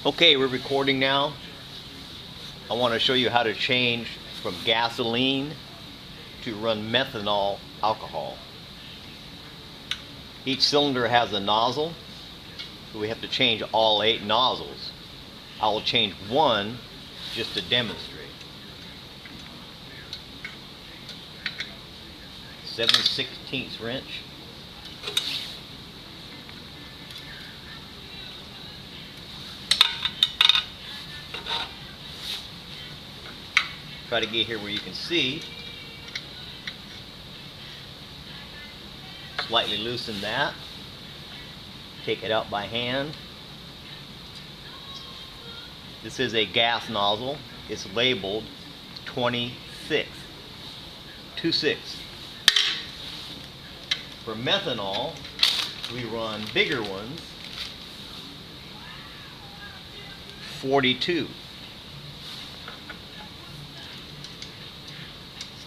Okay, we're recording now. I want to show you how to change from gasoline to run methanol alcohol. Each cylinder has a nozzle, so we have to change all 8 nozzles. I will change one just to demonstrate. 7/16 wrench. Try to get here where you can see. Slightly loosen that. Take it out by hand. This is a gas nozzle. It's labeled 26. 26. For methanol, we run bigger ones. 42.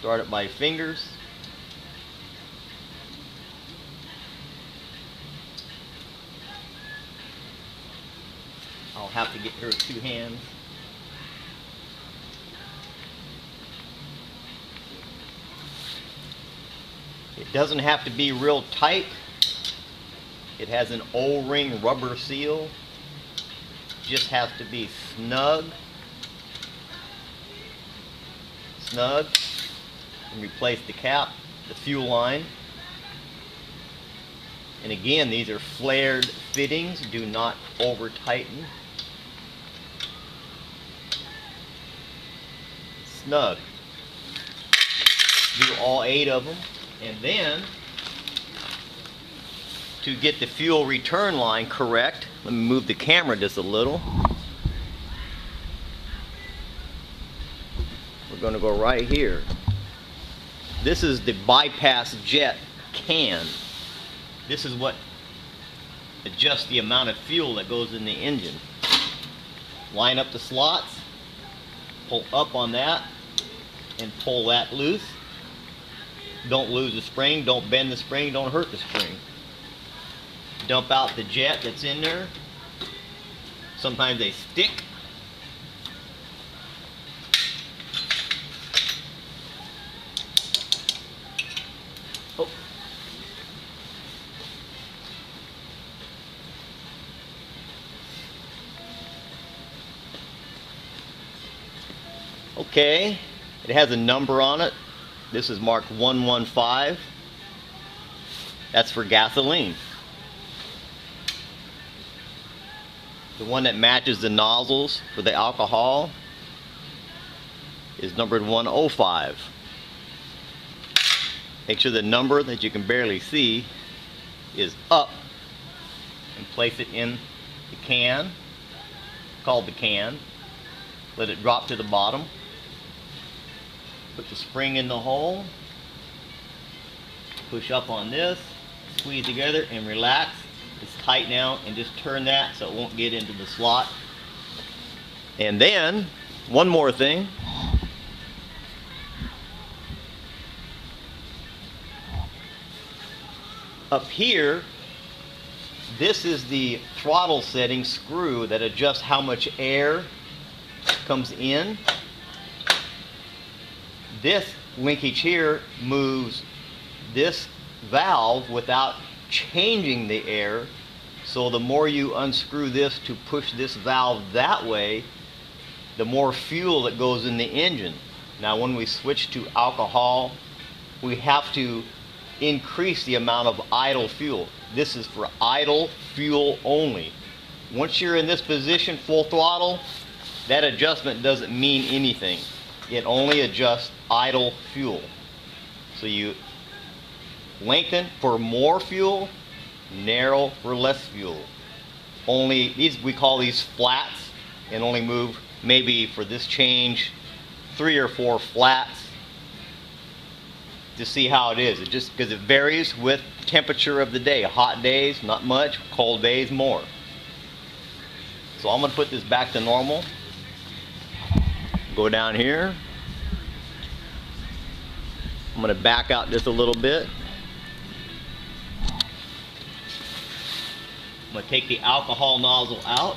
Start it by fingers. I'll have to get here with 2 hands. It doesn't have to be real tight. It has an O-ring rubber seal. Just has to be snug. Snug. And replace the cap, the fuel line. And again, these are flared fittings. Do not over tighten. Snug. Do all 8 of them. And then, to get the fuel return line correct, let me move the camera just a little. We're going to go right here. This is the bypass jet can. This is what adjusts the amount of fuel that goes in the engine. Line up the slots, pull up on that, and pull that loose. Don't lose the spring, don't bend the spring, don't hurt the spring. Dump out the jet that's in there. Sometimes they stick. Oh. Okay, it has a number on it. This is marked 115. That's for gasoline. The one that matches the nozzles for the alcohol is numbered 105. Make sure the number that you can barely see is up and place it in the can, called the can. Let it drop to the bottom. Put the spring in the hole, push up on this, squeeze together and relax. It's tight now, and just turn that so it won't get into the slot. And then, one more thing. Up here, this is the throttle setting screw that adjusts how much air comes in. This linkage here moves this valve without changing the air, so the more you unscrew this to push this valve that way, the more fuel that goes in the engine. Now when we switch to alcohol, we have to increase the amount of idle fuel. This is for idle fuel only. Once you're in this position, full throttle, that adjustment doesn't mean anything. It only adjusts idle fuel. So you lengthen for more fuel, narrow for less fuel. Only these, we call these flats, and only move maybe for this change 3 or 4 flats to see how it is. It just because it varies with temperature of the day. Hot days, not much. Cold days, more. So I'm going to put this back to normal. Go down here. I'm going to back out just a little bit. I'm going to take the alcohol nozzle out.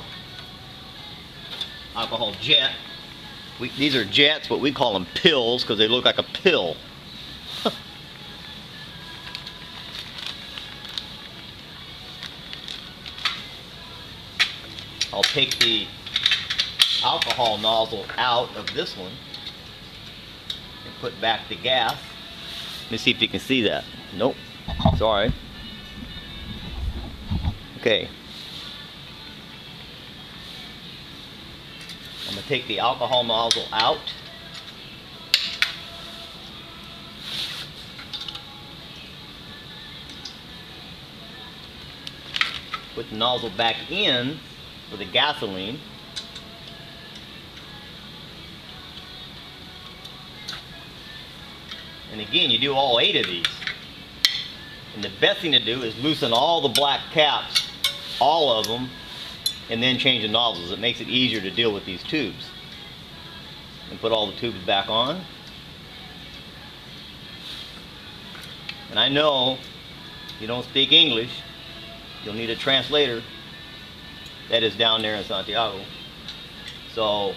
alcohol jet. These are jets, but we call them pills because they look like a pill. I'll take the alcohol nozzle out of this one and put back the gas. Let me see if you can see that. Nope. Sorry. Okay. I'm going to take the alcohol nozzle out. Put the nozzle back in for the gasoline. And again, you do all 8 of these. And the best thing to do is loosen all the black caps, all of them, and then change the nozzles. It makes it easier to deal with these tubes. And put all the tubes back on. And I know you don't speak English, you'll need a translator. That is down there in Santiago. So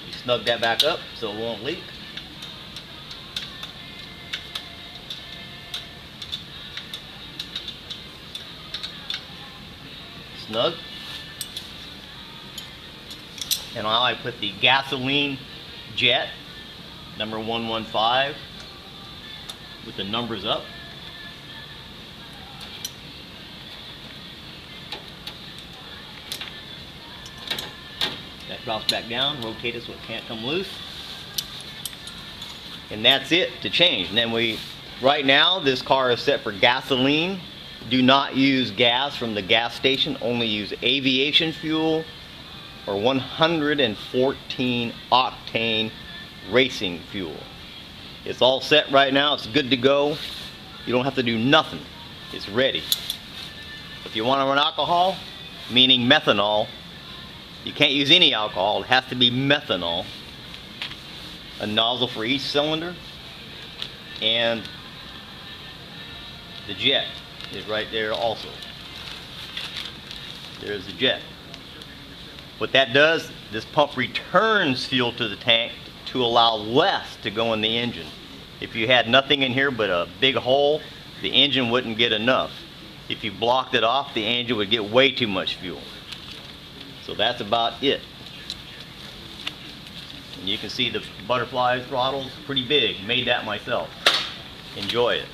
you snug that back up so it won't leak. Snug. And now I put the gasoline jet number 115 with the numbers up. That drops back down, rotate it so it can't come loose. And that's it to change. And then right now this car is set for gasoline. Do not use gas from the gas station, only use aviation fuel or 114 octane racing fuel. It's all set right now, it's good to go. You don't have to do nothing, it's ready. If you want to run alcohol, meaning methanol, you can't use any alcohol, it has to be methanol. A nozzle for each cylinder, and the jet is right there also. There's the jet. What that does, this pump returns fuel to the tank to allow less to go in the engine. If you had nothing in here but a big hole, the engine wouldn't get enough. If you blocked it off, the engine would get way too much fuel. So that's about it. And you can see the butterfly throttle's pretty big. Made that myself. Enjoy it.